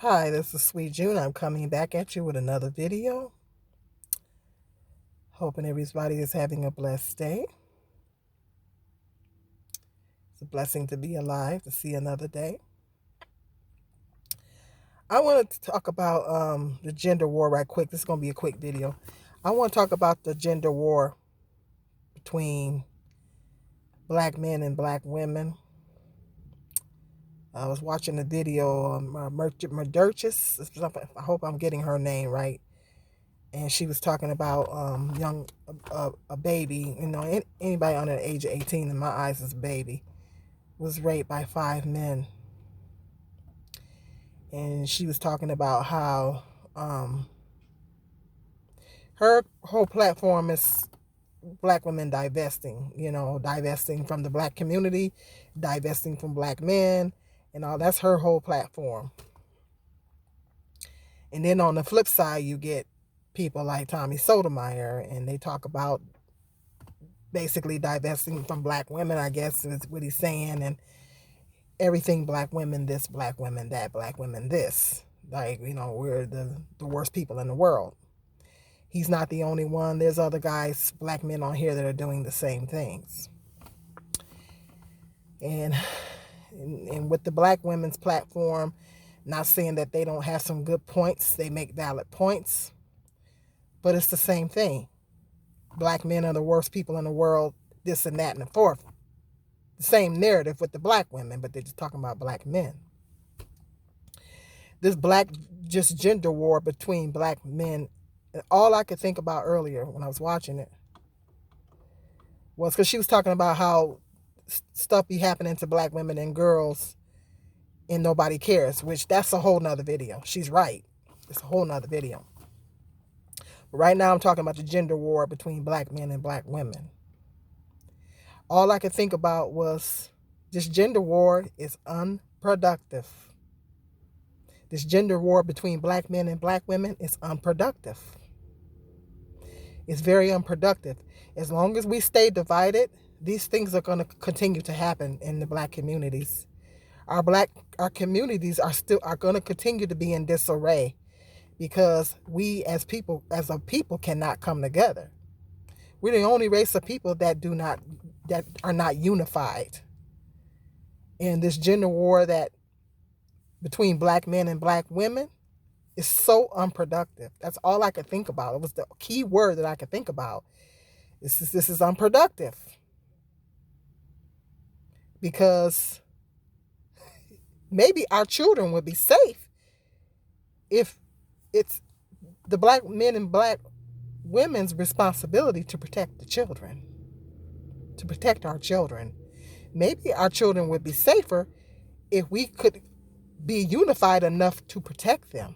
Hi, this is Sweet June. I'm coming back at you with another video. Hoping everybody is having a blessed day. It's a blessing to be alive, to see another day. I wanted to talk about the gender war right quick. This is going to be a quick video. I want to talk about the gender war between black men and black women. I was watching a video on Murdurchis. I hope I'm getting her name right. And she was talking about a baby, anybody under the age of 18 in my eyes is a baby, was raped by 5 men. And she was talking about how her whole platform is black women divesting from the black community, divesting from black men, and all. That's her whole platform. And then on the flip side, you get people like Tommy Sotomayor, and they talk about basically divesting from black women, I guess is what he's saying, and everything black women this, black women that, black women this. Like, we're the worst people in the world. He's not the only one. There's other guys, black men on here that are doing the same things. And with the black women's platform, not saying that they don't have some good points, they make valid points, but it's the same thing. Black men are the worst people in the world, this and that and the fourth. The same narrative with the black women, but they're just talking about black men. This just gender war between black men, all I could think about earlier when I was watching it was because she was talking about how stuff be happening to black women and girls and nobody cares, which that's a whole nother video. She's right. It's a whole nother video. But right now I'm talking about the gender war between black men and black women. All I could think about was this gender war is unproductive. This gender war between black men and black women is unproductive. It's very unproductive. As long as we stay divided, these things are going to continue to happen in the black communities. Our communities are going to continue to be in disarray because we as a people cannot come together. We're the only race of people that are not unified. And this gender war that between black men and black women is so unproductive. That's all I could think about. It was the key word that I could think about. This is unproductive. Because maybe our children would be safe if it's the black men and black women's responsibility to protect the children, to protect our children. Maybe our children would be safer if we could be unified enough to protect them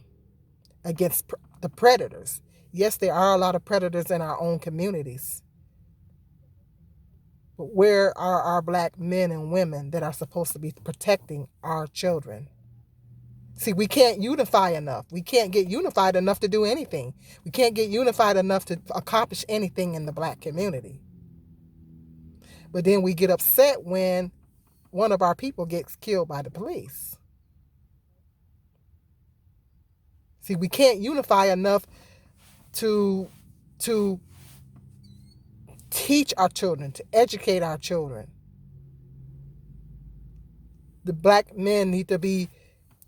against the predators. Yes, there are a lot of predators in our own communities. But where are our black men and women that are supposed to be protecting our children? See, we can't unify enough. We can't get unified enough to do anything. We can't get unified enough to accomplish anything in the black community. But then we get upset when one of our people gets killed by the police. See, we can't unify enough to teach our children, to educate our children. The black men need to be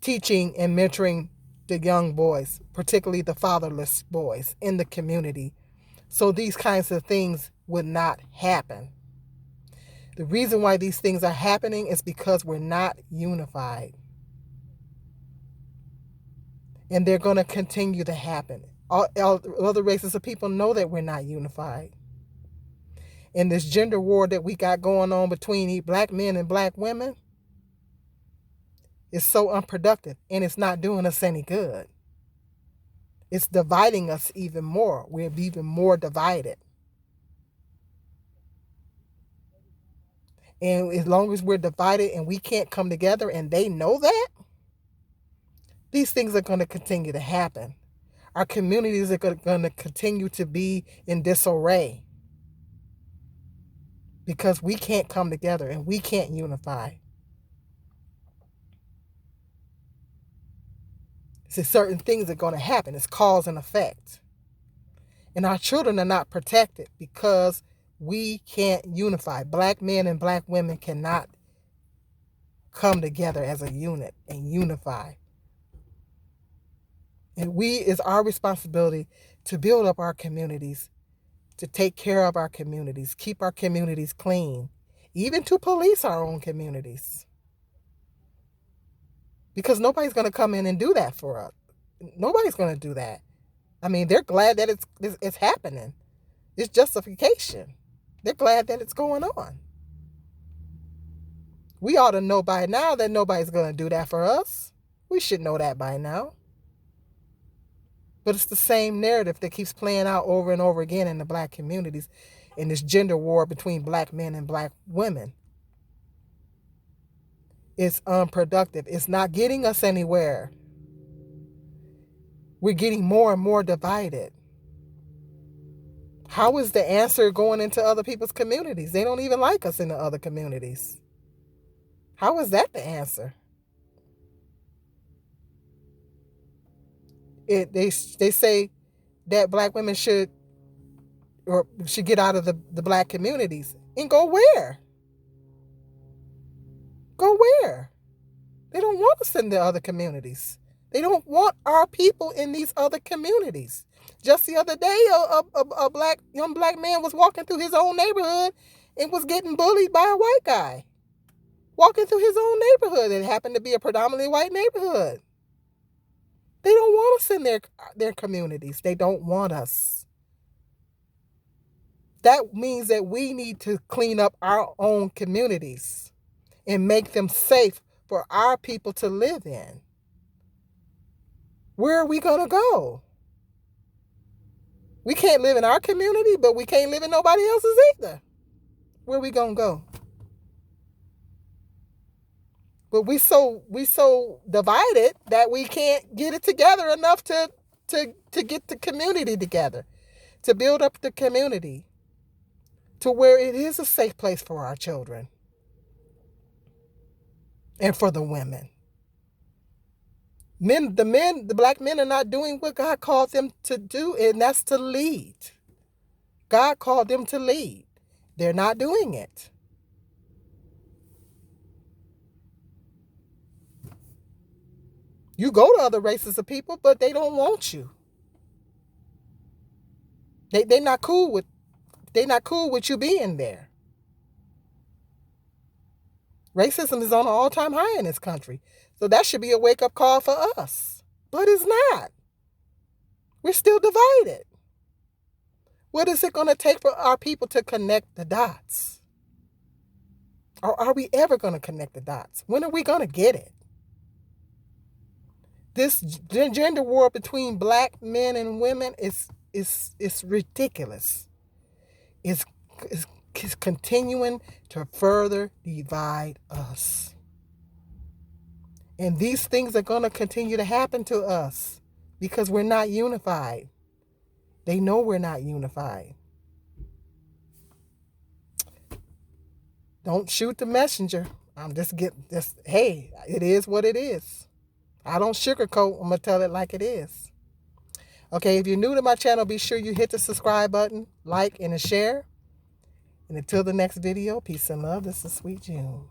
teaching and mentoring the young boys, particularly the fatherless boys in the community, so these kinds of things would not happen. The reason why these things are happening is because we're not unified. And they're going to continue to happen. All other races of people know that we're not unified. And this gender war that we got going on between black men and black women is so unproductive, and it's not doing us any good. It's dividing us even more. We're even more divided. And as long as we're divided and we can't come together and they know that, these things are going to continue to happen. Our communities are going to continue to be in disarray because we can't come together and we can't unify. So certain things are going to happen. It's cause and effect. And our children are not protected because we can't unify. Black men and black women cannot come together as a unit and unify. And it's our responsibility to build up our communities, to take care of our communities, keep our communities clean, even to police our own communities. Because nobody's going to come in and do that for us. Nobody's going to do that. I mean, they're glad that it's happening. It's justification. They're glad that it's going on. We ought to know by now that nobody's going to do that for us. We should know that by now. But it's the same narrative that keeps playing out over and over again in the black communities, in this gender war between black men and black women. It's unproductive. It's not getting us anywhere. We're getting more and more divided. How is the answer going into other people's communities? They don't even like us in the other communities. How is that the answer? They say that black women should get out of the black communities. And go where? Go where? They don't want us in the other communities. They don't want our people in these other communities. Just the other day, a young black man was walking through his own neighborhood and was getting bullied by a white guy. Walking through his own neighborhood. It happened to be a predominantly white neighborhood. They don't want us in their communities. They don't want us. That means that we need to clean up our own communities and make them safe for our people to live in. Where are we going to go? We can't live in our community, but we can't live in nobody else's either. Where are we going to go? But we so divided that we can't get it together enough to get the community together, to build up the community to where it is a safe place for our children and for the women. The black men are not doing what God called them to do, and that's to lead. God called them to lead. They're not doing it. You go to other races of people, but they don't want you. They're not cool with you being there. Racism is on an all-time high in this country. So that should be a wake-up call for us. But it's not. We're still divided. What is it going to take for our people to connect the dots? Or are we ever going to connect the dots? When are we going to get it? This gender war between black men and women is ridiculous. It's continuing to further divide us. And these things are going to continue to happen to us because we're not unified. They know we're not unified. Don't shoot the messenger. Hey, it is what it is. I don't sugarcoat. I'm going to tell it like it is. Okay, if you're new to my channel, be sure you hit the subscribe button, like, and share. And until the next video, peace and love. This is Sweet June.